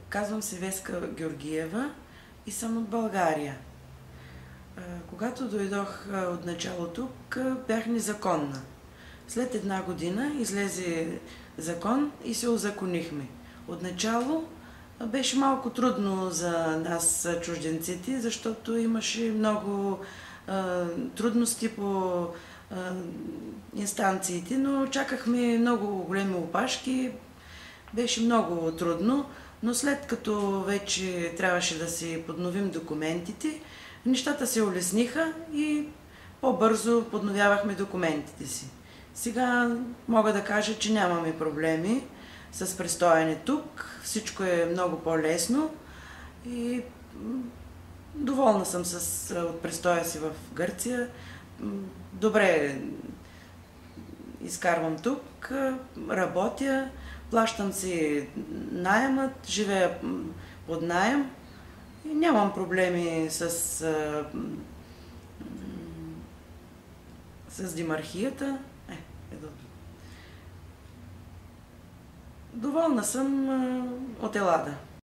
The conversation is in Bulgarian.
Казвам се Веска Георгиева и съм от България. Когато дойдох отначало тук, бях незаконна. След една година излезе закон и се узаконихме. Отначало беше малко трудно за нас, чужденците, защото имаше много трудности по инстанциите, но чакахме много големи опашки. Беше много трудно, но след като вече трябваше да си подновим документите, нещата се улесниха и по-бързо подновявахме документите си. Сега мога да кажа, че нямаме проблеми с престояне тук. Всичко е много по-лесно и доволна съм от престоя си в Гърция. Добре изкарвам тук, работя, плащам си наемът, живея под наем и нямам проблеми с демархията. Доволна съм от Елада.